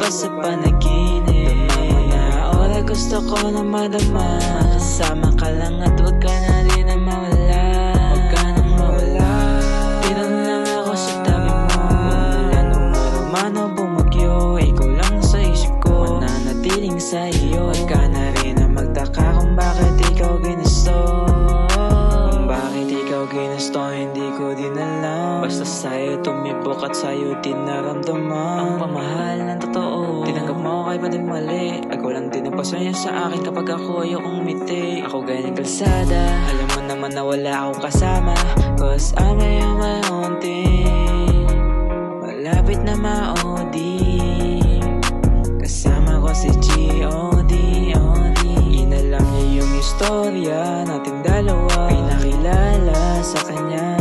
pa sa panaginip. Dama na oras gusto ko na madama. Kasama ka lang at huwag ka na rin na mawala. Huwag ka nang mawala. Dito na lang ako sa tabi mo. Umulan, umaruman o bumagyo, ikaw lang sa isip ko, mananatiling sa iyo. Huwag ka na rin na magtaka kung bakit ikaw ginusto. Kung bakit ikaw ginusto, hindi ko din alam. Basta sa'yo tumibok at sa'yo din naramdaman ang pamahal ng totoo. Tinanggap mo kahit pa din mali. Ako lang din ang pasaya sa akin kapag ako ayokong umiti. Ako ganyan kalsada, alam mo naman na wala akong kasama, cause I'm on my own thing. Malapit na ma-OD, kasama ko si G.O.D. Inalam niya yung istorya nating dalawa, pinakilala sa kanya.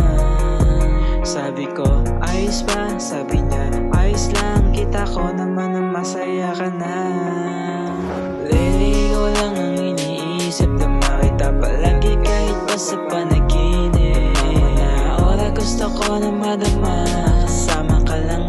Sabi ko, ayos ba? Sabi niya, ayos lang. Kita ko naman na masaya ka na. Lately, ikaw lang ang iniisip na makita palagi kahit pa sa panaginip. Dama na oras gusto ko na madama. Kasama ka lang